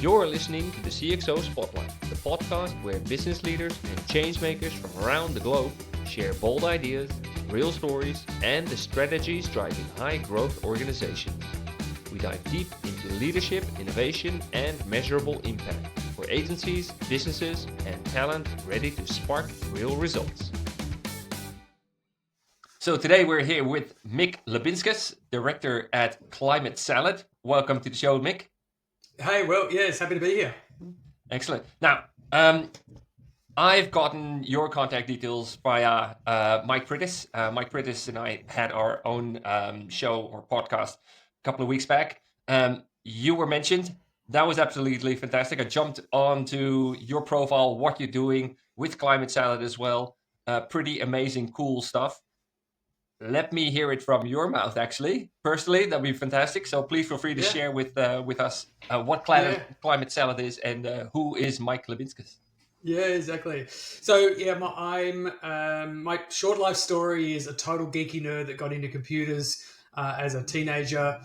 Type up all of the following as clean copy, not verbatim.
You're listening to the CXO Spotlight, the podcast where business leaders and change makers from around the globe share bold ideas, real stories, and the strategies driving high-growth organizations. We dive deep into leadership, innovation, and measurable impact for agencies, businesses, and talent ready to spark real results. So today we're here with Mick Liubinskas, director at Climate Salad. Welcome to the show, Mick. Hey, well, yes, happy to be here. Excellent. Now, I've gotten your contact details via Mike Prittis. Mike Prittis and I had our own show or podcast a couple of weeks back. You were mentioned. That was absolutely fantastic. I jumped onto your profile, what you're doing with Climate Salad as well. Pretty amazing, cool stuff. Let me hear it from your mouth, actually. Personally, that'd be fantastic. So please feel free to share with us what Climate Salad is and who is Mike Liubinskas. Yeah, exactly. So, my short life story is a total geeky nerd that got into computers as a teenager.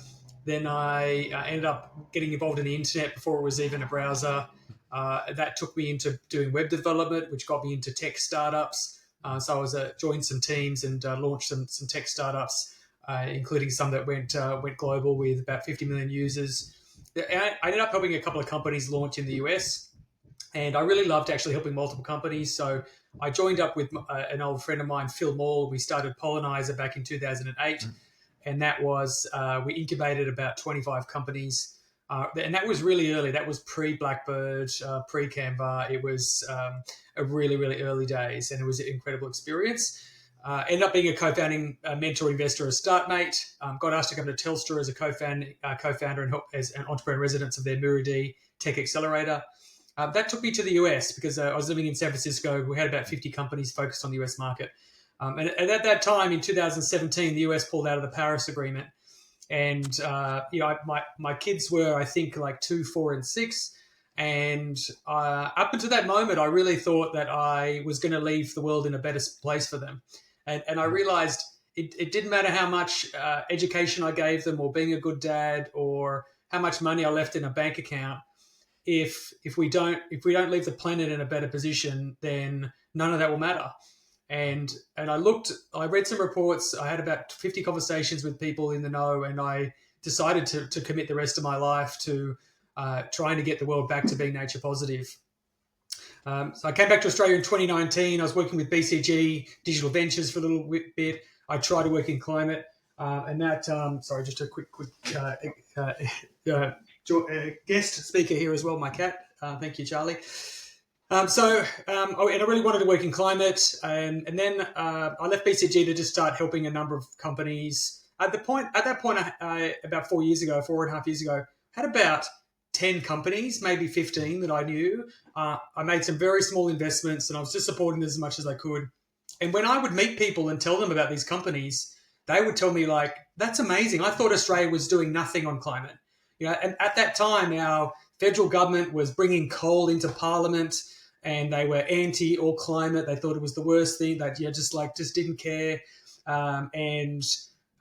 Then I ended up getting involved in the internet before it was even a browser. That took me into doing web development, which got me into tech startups. So I joined some teams and launched some tech startups, including some that went global with about 50 million users. I ended up helping a couple of companies launch in the US, and I really loved actually helping multiple companies. So I joined up with an old friend of mine, Phil Moore. We started Pollenizer back in 2008, and that was we incubated about 25 companies. And that was really early. That was pre-Blackbird, pre-Canva. It was a really, really early days, and it was an incredible experience. Ended up being a co-founding mentor investor at Startmate. Got asked to come to Telstra as a co-founder and help as an entrepreneur residence of their Mirror-D Tech Accelerator. That took me to the US because I was living in San Francisco. We had about 50 companies focused on the US market. And at that time, in 2017, the US pulled out of the Paris Agreement. And, my kids were, I think, like 2, 4, and 6. And up until that moment, I really thought that I was going to leave the world in a better place for them. And I realized it didn't matter how much education I gave them or being a good dad or how much money I left in a bank account. If we don't leave the planet in a better position, then none of that will matter. And I read some reports. I had about 50 conversations with people in the know, and I decided to commit the rest of my life to trying to get the world back to being nature positive. So I came back to Australia in 2019. I was working with BCG Digital Ventures for a little bit. I tried to work in climate, and that. Sorry, just a quick guest speaker here as well. My cat. Thank you, Charlie. And I really wanted to work in climate, and then I left BCG to just start helping a number of companies. At that point, I about 4.5 years ago, had about 10 companies, maybe 15 that I knew. I made some very small investments, and I was just supporting them as much as I could. And when I would meet people and tell them about these companies, they would tell me like, "That's amazing. I thought Australia was doing nothing on climate." And at that time, our federal government was bringing coal into Parliament. And they were anti all climate. They thought it was the worst thing. That just didn't care. And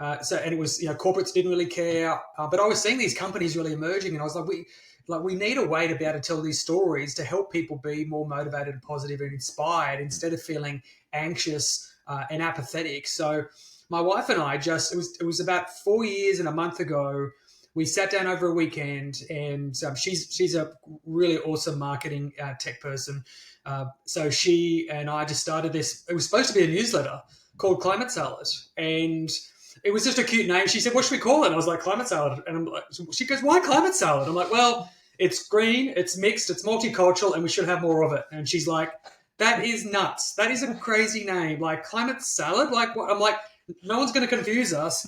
it was corporates didn't really care. But I was seeing these companies really emerging, and I was like, we need a way to be able to tell these stories to help people be more motivated and positive and inspired instead of feeling anxious and apathetic. So my wife and I it was about 4 years and a month ago. We sat down over a weekend, and she's a really awesome marketing tech person. So she and I just started this. It was supposed to be a newsletter called Climate Salad, and it was just a cute name. She said, "What should we call it?" And I was like, "Climate Salad." And she goes, "Why Climate Salad?" I'm like, "Well, it's green, it's mixed, it's multicultural, and we should have more of it." And she's like, "That is nuts. That is a crazy name. Like Climate Salad? Like what?" I'm like, "No one's going to confuse us."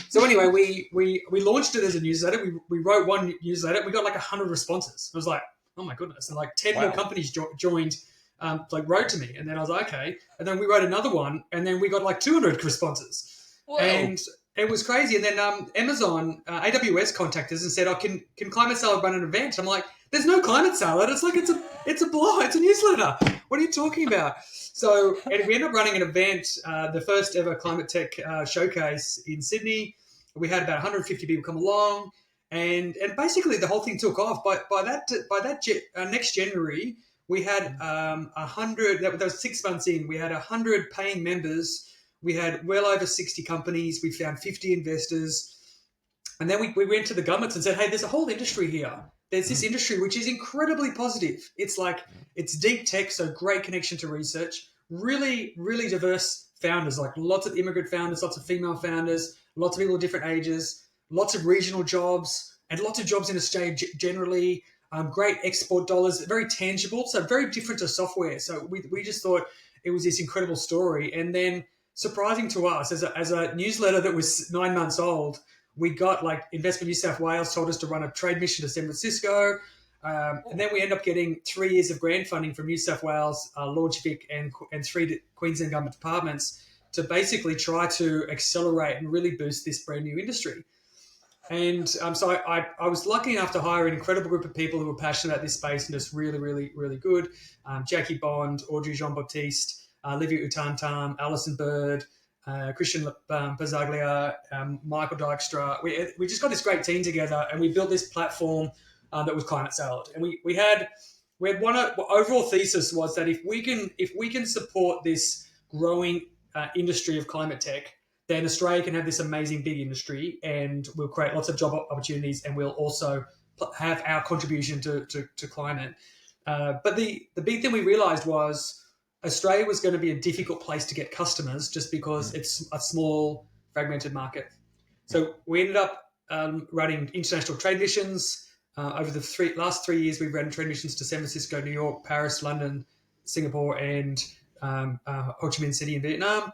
So anyway, we launched it as a newsletter. We wrote one newsletter. We got like 100 responses. I was like, "Oh my goodness!" And like 10 more companies joined, wrote to me. And then I was like, "Okay." And then we wrote another one, and then we got like 200 responses. Whoa. And it was crazy. And then Amazon, AWS contacted us and said, "Oh, can Climate Salad run an event?" I'm like, "There's no Climate Salad. It's like it's a blog. It's a newsletter. What are you talking about?" So we ended up running an event, the first ever climate tech showcase in Sydney. We had about 150 people come along, and basically the whole thing took off. By that next January, we had 100. That was 6 months in. We had 100 paying members. We had well over 60 companies. We found 50 investors. And then we went to the governments and said, hey, there's a whole industry here. There's this industry which is incredibly positive. It's deep tech, so great connection to research. Really, really diverse founders, like lots of immigrant founders, lots of female founders, lots of people of different ages, lots of regional jobs, and lots of jobs in Australia generally. Great export dollars, very tangible, so very different to software. So we just thought it was this incredible story. And then surprising to us, as a newsletter that was 9 months old, we got like Investment New South Wales told us to run a trade mission to San Francisco. And then we end up getting 3 years of grant funding from New South Wales, Lord's Vic, and 3 Queensland government departments to basically try to accelerate and really boost this brand new industry. And so I was lucky enough to hire an incredible group of people who were passionate about this space and just really, really, really good. Jackie Bond, Audrey Jean-Baptiste, Livia Utantam, Alison Bird, Christian Pazaglia, Michael Dykstra. We just got this great team together, and we built this platform that was Climate Salad. And we had one overall thesis was that if we can support this growing industry of climate tech, then Australia can have this amazing big industry, and we'll create lots of job opportunities, and we'll also have our contribution to climate. But the big thing we realized was Australia was going to be a difficult place to get customers just because it's a small, fragmented market. So we ended up running international trade missions. Over the last 3 years, we've run trade missions to San Francisco, New York, Paris, London, Singapore, and Ho Chi Minh City in Vietnam.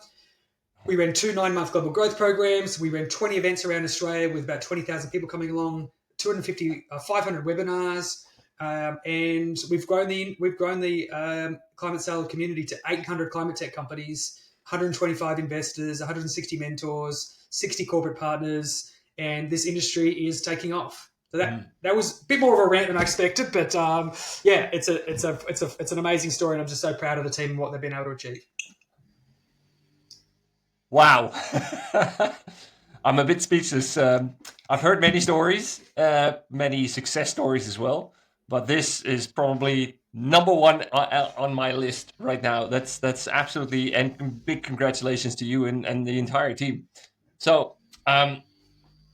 We ran 2 9-month global growth programs. We ran 20 events around Australia with about 20,000 people coming along, 500 webinars. And we've grown the Climate Salad community to 800 climate tech companies, 125 investors, 160 mentors, 60 corporate partners, and this industry is taking off. So that was a bit more of a rant than I expected, but yeah, it's an amazing story, and I'm just so proud of the team and what they've been able to achieve. Wow. I'm a bit speechless. I've heard many stories, many success stories as well, but this is probably number one on my list right now. That's absolutely, and big congratulations to you and the entire team. So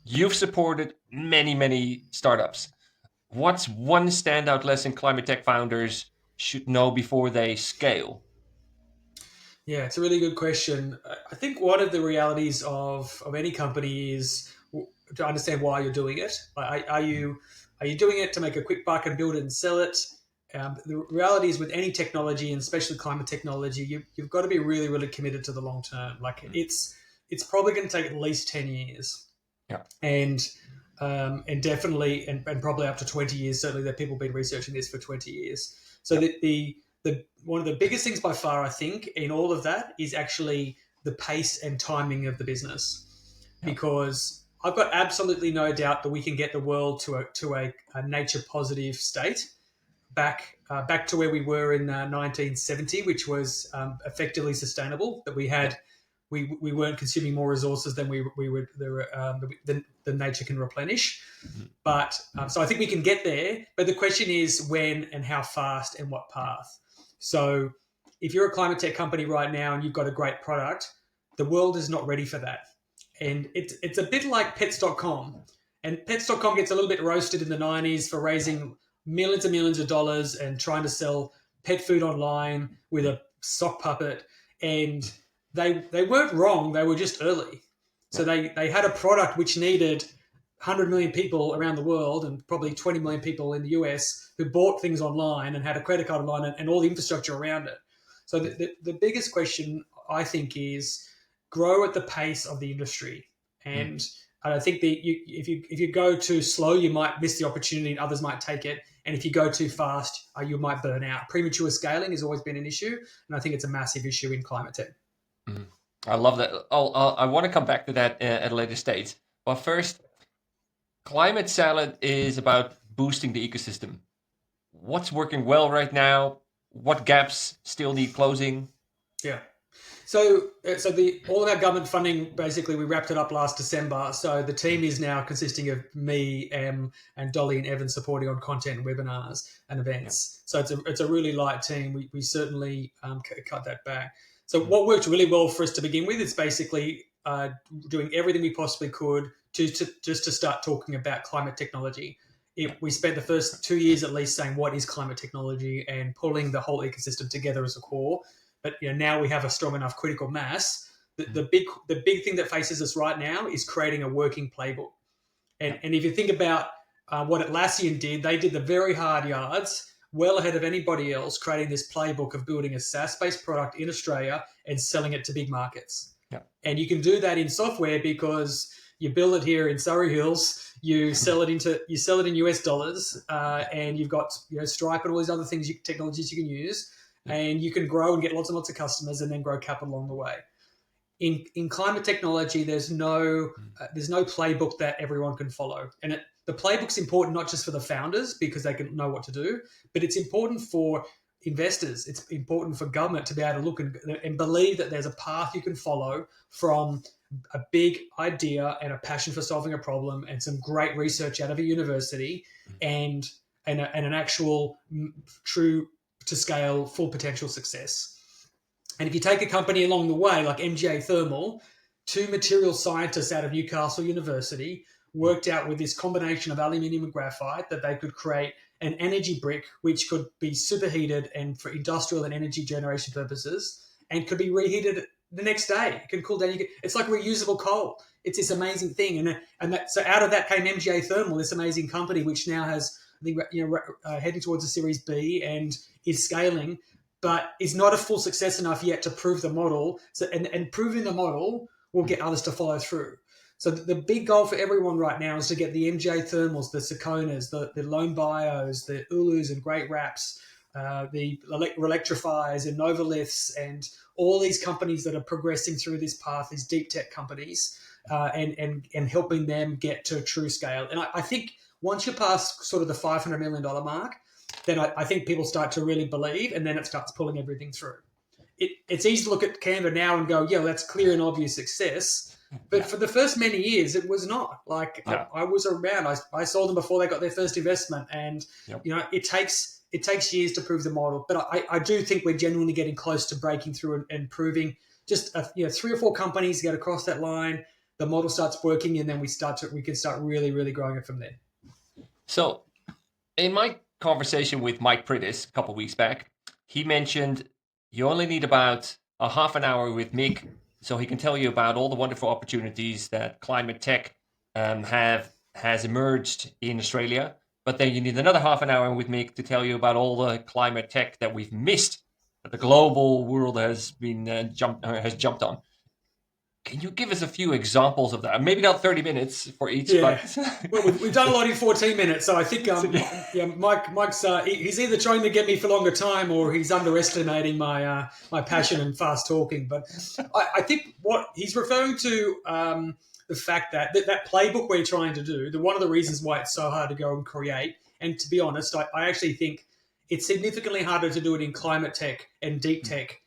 you've supported many startups. What's one standout lesson climate tech founders should know before they scale? Yeah, it's a really good question. I think one of the realities of any company is to understand why you're doing it. Are you doing it to make a quick buck and build it and sell it? The reality is with any technology, and especially climate technology, you've got to be really, really committed to the long term. Like it's probably going to take at least 10 years. Yeah. And definitely, and probably up to 20 years. Certainly, that people have been researching this for 20 years. So the one of the biggest things by far, I think, in all of that is actually the pace and timing of the business, because I've got absolutely no doubt that we can get the world to a nature positive state, back to where we were in 1970, which was effectively sustainable. That we weren't consuming more resources than than nature can replenish. Mm-hmm. But so I think we can get there. But the question is when and how fast and what path. So if you're a climate tech company right now and you've got a great product, the world is not ready for that. And it's a bit like pets.com. And pets.com gets a little bit roasted in the 90s for raising millions and millions of dollars and trying to sell pet food online with a sock puppet. And they weren't wrong. They were just early. So they had a product which needed 100 million people around the world and probably 20 million people in the US who bought things online and had a credit card online and all the infrastructure around it. So the biggest question, I think, is grow at the pace of the industry. And I think that if you go too slow, you might miss the opportunity and others might take it. And if you go too fast, you might burn out. Premature scaling has always been an issue, and I think it's a massive issue in climate tech. I love that. I want to come back to that at a later stage. But first, Climate Salad is about boosting the ecosystem. What's working well right now? What gaps still need closing? Yeah. So, all of our government funding, basically, we wrapped it up last December. So the team is now consisting of me, and Dolly and Evan supporting on content, webinars, and Yeah. events. So it's a really light team. We certainly cut that back. So Mm. what worked really well for us to begin with is basically doing everything we possibly could to start talking about climate technology. Yeah. We spent the first 2 years at least saying what is climate technology and pulling the whole ecosystem together as a core. But now we have a strong enough critical mass. Mm. The big thing that faces us right now is creating a working playbook. Yeah. And if you think about what Atlassian did, they did the very hard yards, well ahead of anybody else, creating this playbook of building a SaaS-based product in Australia and selling it to big markets. Yeah. And you can do that in software because you build it here in Surrey Hills, you sell it in US dollars, and you've got Stripe and all these other technologies you can use, and you can grow and get lots and lots of customers, and then grow capital along the way. In climate technology, there's no playbook that everyone can follow, and the playbook's important not just for the founders because they can know what to do, but it's important for investors. It's important for government to be able to look and believe that there's a path you can follow from a big idea and a passion for solving a problem and some great research out of a university and an actual true to scale full potential success. And if you take a company along the way, like MGA Thermal, two material scientists out of Newcastle University worked out with this combination of aluminium and graphite that they could create an energy brick which could be superheated and for industrial and energy generation purposes and could be reheated the next day. It can cool down. It's like reusable coal. It's this amazing thing. So out of that came MGA Thermal, this amazing company which now has, I think, heading towards a Series B and is scaling, but is not a full success enough yet to prove the model. So and proving the model will get others to follow through. So the big goal for everyone right now is to get the MJ Thermals, the Seconas, the Lone Bios, the Ulus and Great Wraps, the Electrifiers and Novaliths, and all these companies that are progressing through this path, these deep tech companies, and helping them get to true scale. And I think once you pass sort of the $500 million mark, then I think people start to really believe, and then it starts pulling everything through. It's easy to look at Canva now and go, yeah, that's clear and obvious success. But for the first many years, it was not. Like, I was around. I saw them before they got their first investment. And, it takes years to prove the model. But I do think we're genuinely getting close to breaking through and proving just 3 or 4 companies get across that line. The model starts working, and then we can start really, really growing it from there. So in my conversation with Mike Prittis a couple of weeks back, he mentioned you only need about a half an hour with Mick so he can tell you about all the wonderful opportunities that climate tech has emerged in Australia. But then you need another half an hour with Mick to tell you about all the climate tech that we've missed, that the global world has been jumped on. Can you give us a few examples of that? Maybe not 30 minutes for each, but well, we've done a lot in 14 minutes, so I think Mike's he's either trying to get me for longer time or he's underestimating my passion and fast talking. But I think what he's referring to, the fact that playbook we're trying to do, one of the reasons why it's so hard to go and create, and to be honest, I actually think it's significantly harder to do it in climate tech and deep tech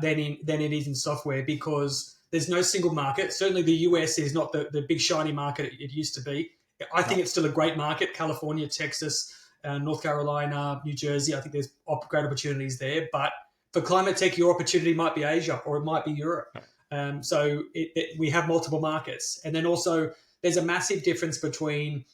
than it is in software, because there's no single market. Certainly the US is not the big shiny market it used to be. I think it's still a great market. California, Texas, North Carolina, New Jersey, I think there's great opportunities there. But for climate tech, your opportunity might be Asia or it might be Europe. So we have multiple markets. And then also there's a massive difference between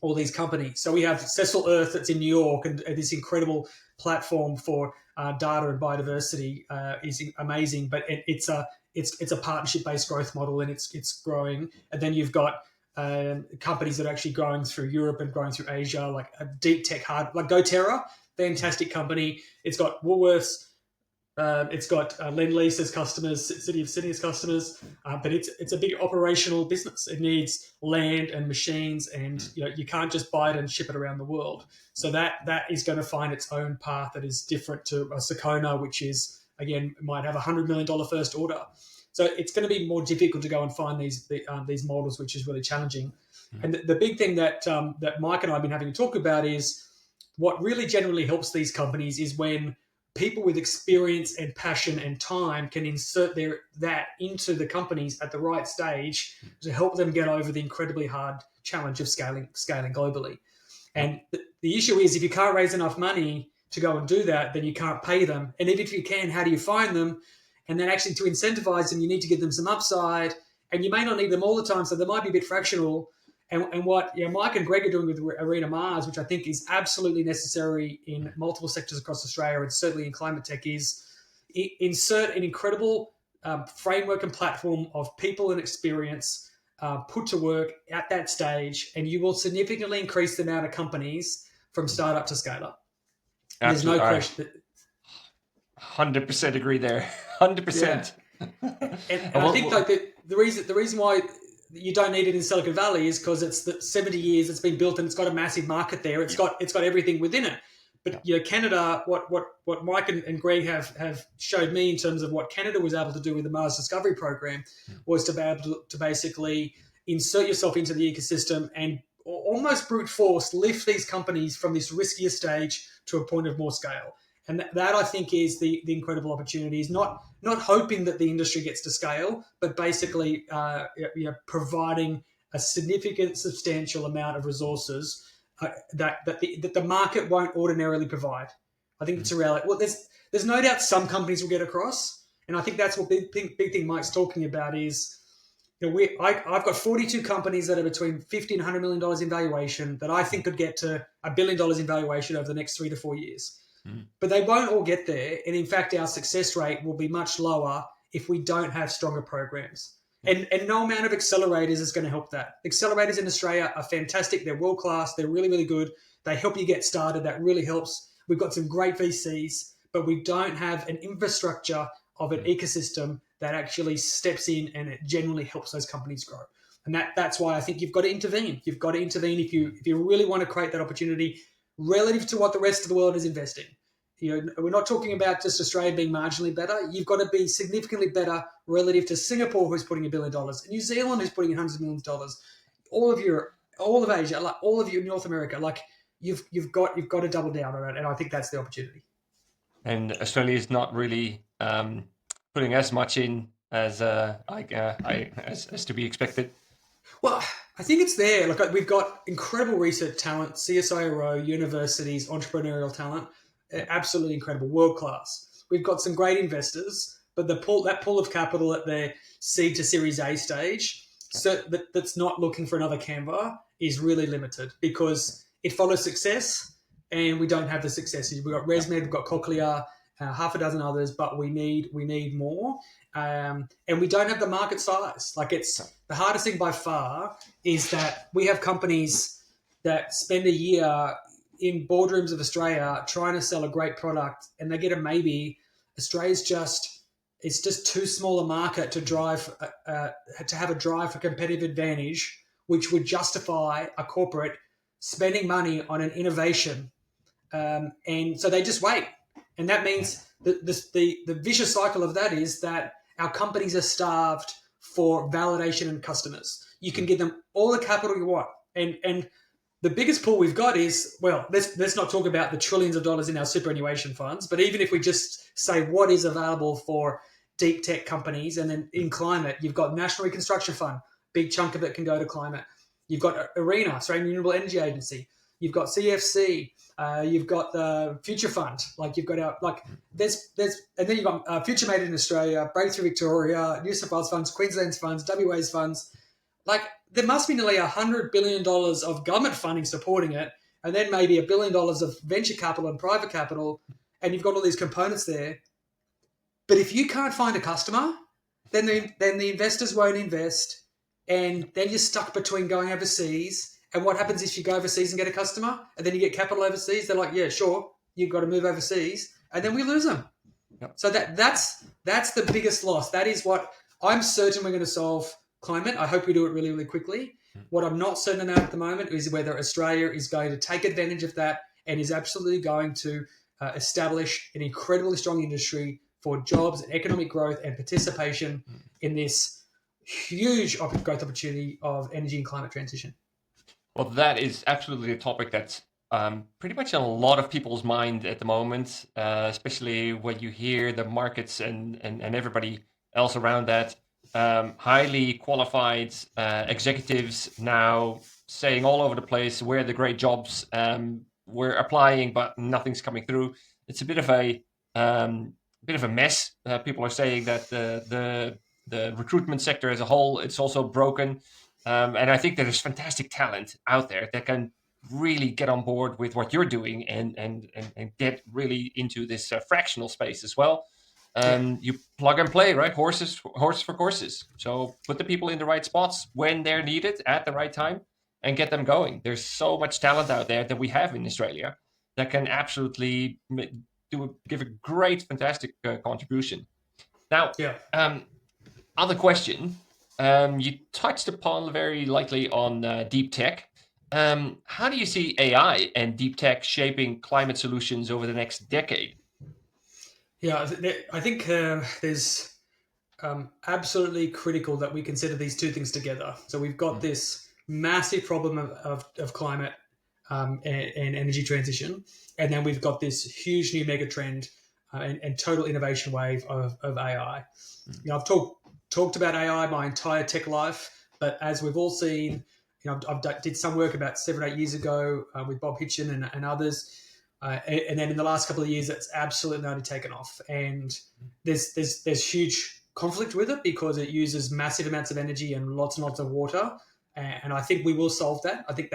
all these companies. So we have Cecil Earth that's in New York, and this incredible platform for data and biodiversity is amazing, but it's a partnership-based growth model, and it's growing. And then you've got companies that are actually growing through Europe and growing through Asia, like a deep tech like GoTerra, fantastic company. It's got Woolworths, it's got Lend-Lease as customers, City of Sydney as customers, but it's a big operational business. It needs land and machines, and you can't just buy it and ship it around the world. So that is going to find its own path that is different to a Secona, which is, again, might have $100 million first order. So it's going to be more difficult to go and find these models, which is really challenging. And the big thing that Mike and I have been having to talk about is what really generally helps these companies is when people with experience and passion and time can insert that into the companies at the right stage to help them get over the incredibly hard challenge of scaling globally. And the issue is, if you can't raise enough money to go and do that, then you can't pay them. And even if you can, how do you find them? And then actually to incentivize them, you need to give them some upside. And you may not need them all the time, so they might be a bit fractional. And what Mike and Greg are doing with Arena Mars, which I think is absolutely necessary in multiple sectors across Australia and certainly in climate tech, is insert an incredible framework and platform of people and experience put to work at that stage, and you will significantly increase the amount of companies from startup to scale up. There's no question. 100% agree there. 100%. Yeah. And I think like the reason why you don't need it in Silicon Valley is because it's the 70 years it's been built and it's got a massive market there. It's got everything within it. But Canada, what Mike and Greg have showed me in terms of what Canada was able to do with the Mars Discovery Program was to be able to basically insert yourself into the ecosystem and almost brute force lift these companies from this riskier stage to a point of more scale. And that I think is the incredible opportunity, is not hoping that the industry gets to scale, but basically providing a significant, substantial amount of resources that the market won't ordinarily provide. I think it's a reality. Well, there's no doubt some companies will get across, and I think that's what big thing Mike's talking about is, I've got 42 companies that are between $50 and $100 million in valuation that I think could get to $1 billion in valuation over the next 3 to 4 years. But they won't all get there. And in fact, our success rate will be much lower if we don't have stronger programs. And no amount of accelerators is going to help that. Accelerators in Australia are fantastic. They're world-class. They're really, really good. They help you get started. That really helps. We've got some great VCs, but we don't have an infrastructure of an ecosystem that actually steps in and it genuinely helps those companies grow. And that's why I think you've got to intervene. You've got to intervene if you really want to create that opportunity relative to what the rest of the world is investing. We're not talking about just Australia being marginally better. You've got to be significantly better relative to Singapore, who's putting $1 billion, and New Zealand, who's putting in hundreds of millions of dollars, all of Europe, all of Asia, like all of you in North America. Like you've got to double down on it, and I think that's the opportunity. And Australia is not really putting as much in as as to be expected. Well, I think it's there. Like we've got incredible research talent, CSIRO, universities, entrepreneurial talent, absolutely incredible, world class. We've got some great investors, but that pool of capital at their seed to Series A stage, so that's not looking for another Canva, is really limited because it follows success, and we don't have the successes. We've got ResMed, we've got Cochlear, half a dozen others, but we need more. And we don't have the market size. Like it's the hardest thing by far is that we have companies that spend a year in boardrooms of Australia trying to sell a great product, and they get a maybe. Australia's it's just too small a market to have a drive for competitive advantage, which would justify a corporate spending money on an innovation, and so they just wait. And that means the vicious cycle of that is that our companies are starved for validation and customers. You can give them all the capital you want. And the biggest pool we've got is, well, let's not talk about the trillions of dollars in our superannuation funds, but even if we just say what is available for deep tech companies, and then in climate, you've got National Reconstruction Fund, big chunk of it can go to climate. You've got ARENA, Australian Renewable Energy Agency. You've got CFC. You've got the Future Fund. Like you've got and then you've got Future Made in Australia, Breakthrough Victoria, New South Wales funds, Queensland's funds, WA's funds. Like there must be nearly $100 billion of government funding supporting it, and then maybe $1 billion of venture capital and private capital, and you've got all these components there. But if you can't find a customer, then the investors won't invest, and then you're stuck between going overseas. And what happens if you go overseas and get a customer, and then you get capital overseas? They're like, yeah, sure, you've got to move overseas, and then we lose them. Yep. So that's the biggest loss. That is what I'm certain we're going to solve climate. I hope we do it really, really quickly. What I'm not certain about at the moment is whether Australia is going to take advantage of that and is absolutely going to establish an incredibly strong industry for jobs and economic growth and participation in this huge growth opportunity of energy and climate transition. Well, that is absolutely a topic that pretty much on a lot of people's mind at the moment, especially when you hear the markets and everybody else around that. Highly qualified executives now saying all over the place where the great jobs. We're applying, but nothing's coming through. It's a bit of a mess. People are saying that the recruitment sector as a whole, it's also broken. And I think there's fantastic talent out there that can really get on board with what you're doing and get really into this fractional space as well. Yeah. You plug and play, right? Horse for courses. So put the people in the right spots when they're needed at the right time and get them going. There's so much talent out there that we have in Australia that can absolutely give a great, fantastic contribution. Now, Yeah. other question. You touched upon very lightly on deep tech. How do you see AI and deep tech shaping climate solutions over the next decade? Yeah, I think there's absolutely critical that we consider these two things together. So we've got this massive problem of climate and energy transition, and then we've got this huge new mega trend and total innovation wave of AI. I've talked about AI my entire tech life, but as we've all seen, did some work about 7 or 8 years ago with Bob Hitchin and others. And then in the last couple of years, it's absolutely only taken off. And there's huge conflict with it because it uses massive amounts of energy and lots of water. And I think we will solve that. I think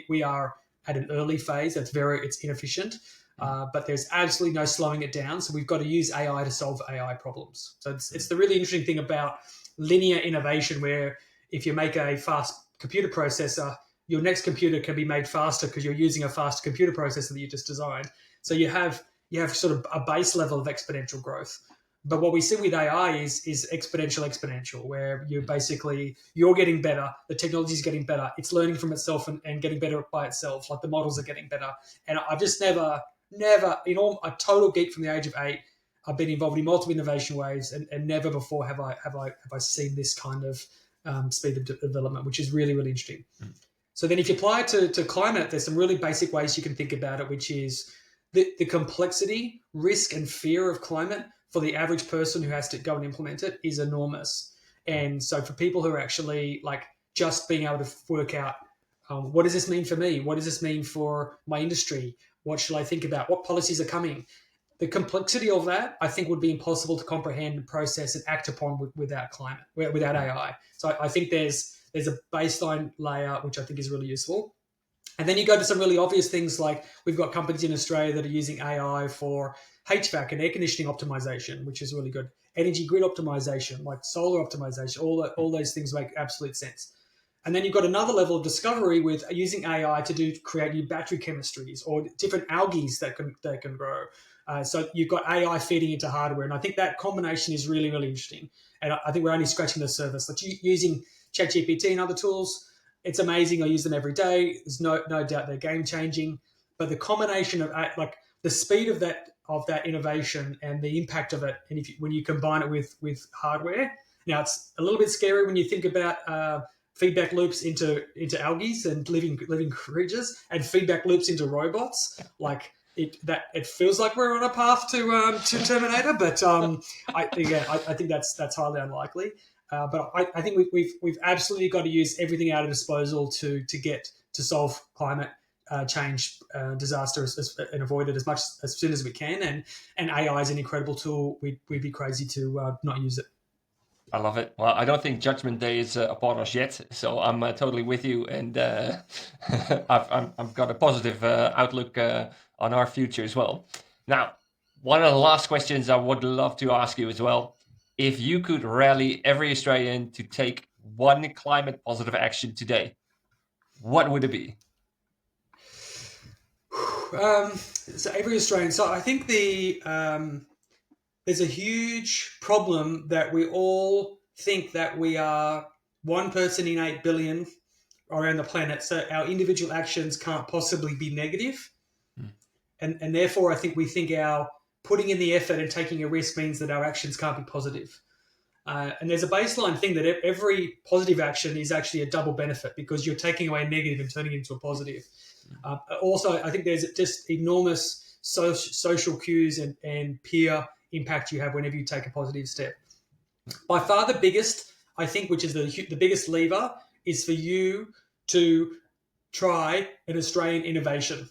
we are at an early phase. It's inefficient, but there's absolutely no slowing it down. So we've got to use AI to solve AI problems. So it's the really interesting thing about linear innovation, where if you make a fast computer processor, your next computer can be made faster because you're using a fast computer processor that you just designed. So you have sort of a base level of exponential growth. But what we see with AI is exponential, where you're getting better, the technology is getting better, it's learning from itself and getting better by itself, like the models are getting better. And I've just never, a total geek from the age of 8. I've been involved in multiple innovation waves, and never before have I seen this kind of speed of development, which is really, really interesting. So then if you apply it to climate, there's some really basic ways you can think about it, which is the complexity, risk, and fear of climate for the average person who has to go and implement it is enormous. And so for people who are actually like just being able to work out, what does this mean for me? What does this mean for my industry? What should I think about? What policies are coming? The complexity of that, I think, would be impossible to comprehend, process, and act upon without AI. So I think there's a baseline layer, which I think is really useful. And then you go to some really obvious things, like we've got companies in Australia that are using AI for HVAC and air conditioning optimization, which is really good. Energy grid optimization, like solar optimization, all those things make absolute sense. And then you've got another level of discovery with using AI to create new battery chemistries or different algae that can grow. So you've got AI feeding into hardware, and I think that combination is really, really interesting. And I think we're only scratching the surface. Like using ChatGPT and other tools, it's amazing. I use them every day. There's no doubt they're game changing. But the combination of like the speed of that innovation and the impact of it, and when you combine it with hardware, now it's a little bit scary when you think about feedback loops into algae and living creatures, and feedback loops into robots. Like it feels like we're on a path to Terminator, but I think that's highly unlikely. But I think we've absolutely got to use everything at our disposal to solve climate change disasters and avoid it as soon as we can. And AI is an incredible tool. We'd be crazy to not use it. I love it. Well, I don't think Judgment Day is upon us yet, so I'm totally with you, and I've got a positive outlook on our future as well. Now, one of the last questions I would love to ask you as well: if you could rally every Australian to take one climate positive action today, what would it be? So every Australian. So I think there's a huge problem that we all think that we are one person in 8 billion around the planet. So our individual actions can't possibly be negative. And therefore, I think we think our putting in the effort and taking a risk means that our actions can't be positive. And there's a baseline thing that every positive action is actually a double benefit, because you're taking away a negative and turning it into a positive. Also, I think there's just enormous social cues and peer impact you have whenever you take a positive step. By far the biggest, I think, which is the biggest lever, is for you to try an Australian innovation.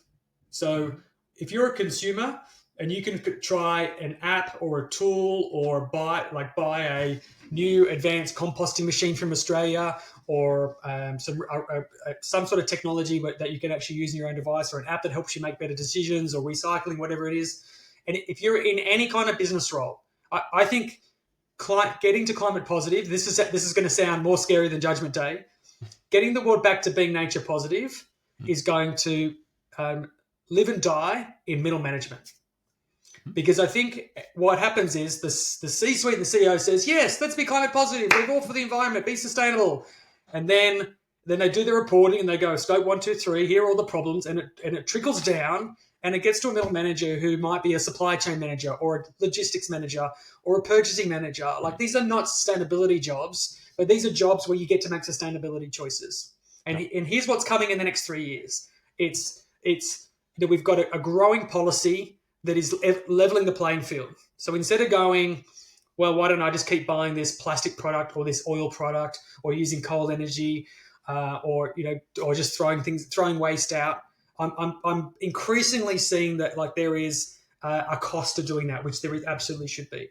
So if you're a consumer and you can try an app or a tool or buy a new advanced composting machine from Australia, or some sort of technology that you can actually use in your own device, or an app that helps you make better decisions, or recycling, whatever it is. And if you're in any kind of business role, I think getting to climate positive, this is going to sound more scary than Judgment Day. Getting the world back to being nature positive is going to live and die in middle management. Because I think what happens is the C-suite and the CEO says, yes, let's be climate positive. We're all for the environment, be sustainable. And then they do the reporting and they go, scope 1, 2, 3, here are all the problems. And it trickles down and it gets to a middle manager who might be a supply chain manager or a logistics manager or a purchasing manager. Like, these are not sustainability jobs, but these are jobs where you get to make sustainability choices. And here's what's coming in the next 3 years. It's that we've got a growing policy that is leveling the playing field. So instead of going, well, why don't I just keep buying this plastic product or this oil product or using coal energy or just throwing waste out, I'm increasingly seeing that there is a cost to doing that, which there absolutely should be.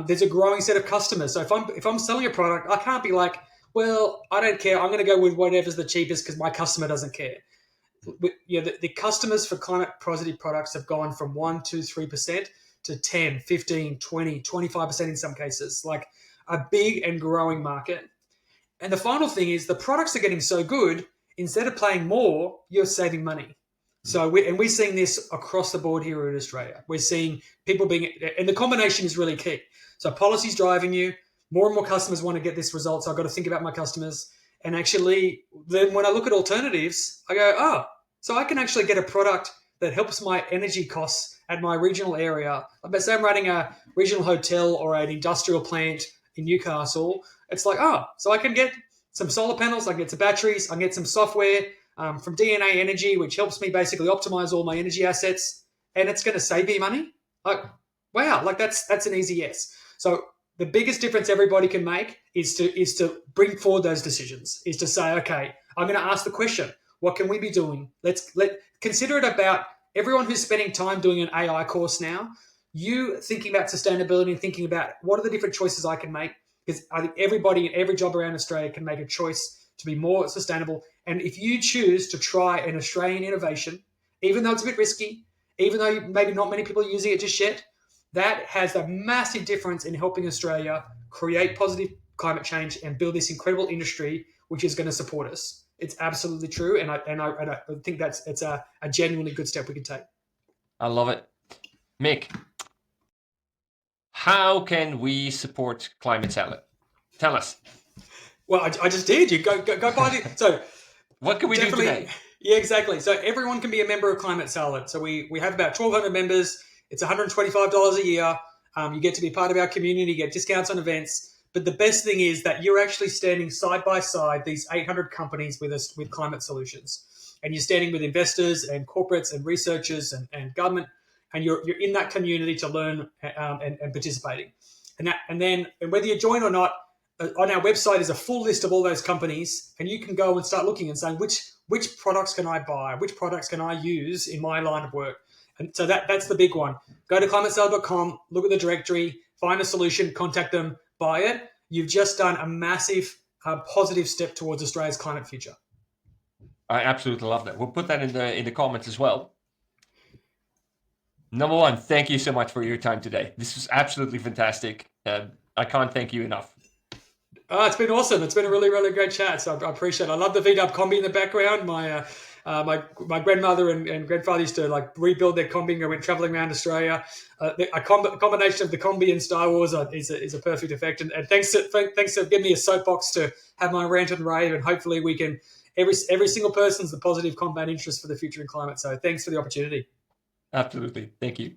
There's a growing set of customers. So if I'm selling a product, I can't be like, well, I don't care. I'm going to go with whatever's the cheapest because my customer doesn't care. The customers for climate positive products have gone from 1, 2, 3% to 10, 15, 20, 25% in some cases, like a big and growing market. And the final thing is the products are getting so good, instead of paying more, you're saving money. So we're seeing this across the board here in Australia. We're seeing people and the combination is really key. So policy's driving you. More and more customers want to get this result. So I've got to think about my customers. And actually, then when I look at alternatives, I go, so I can actually get a product that helps my energy costs at my regional area. Like, say I'm running a regional hotel or an industrial plant in Newcastle. It's like, so I can get some solar panels, I can get some batteries, I can get some software from DNA Energy, which helps me basically optimize all my energy assets, and it's going to save me money. Like, wow, like that's an easy yes. So the biggest difference everybody can make is to bring forward those decisions, is to say, okay, I'm going to ask the question, what can we be doing? Let's consider it about everyone who's spending time doing an AI course now, you thinking about sustainability and thinking about what are the different choices I can make, because I think everybody in every job around Australia can make a choice to be more sustainable. And if you choose to try an Australian innovation, even though it's a bit risky, even though maybe not many people are using it just yet, that has a massive difference in helping Australia create positive climate change and build this incredible industry which is going to support us. It's absolutely true, and I think it's a genuinely good step we can take. I love it. Mick, how can we support Climate Talent? Tell us. Well, I just did. You go buy it. So what can we do today? Yeah, exactly. So everyone can be a member of Climate Talent. So we have about 1,200 members. It's $125 a year. You get to be part of our community, you get discounts on events. But the best thing is that you're actually standing side by side these 800 companies with us with climate solutions. And you're standing with investors and corporates and researchers and government, and you're in that community to learn and participating. And whether you join or not, on our website is a full list of all those companies, and you can go and start looking and saying which products can I buy, which products can I use in my line of work. And so that's the big one. Go to climatesale.com, look at the directory, find a solution, contact them, buy it. You've just done a massive positive step towards Australia's climate future. I absolutely love that. We'll put that in the comments as well. Number one, thank you so much for your time today. This was absolutely fantastic. I can't thank you enough. It's been awesome. It's been a really, really great chat. So I appreciate it. I love the VW combi in the background. My grandmother and grandfather used to rebuild their combi when went traveling around Australia. A combination of the combi and Star Wars is a perfect effect. And thanks for giving me a soapbox to have my rant and rave. And hopefully we can, every single person's the positive compound interest for the future in climate. So thanks for the opportunity. Absolutely. Thank you.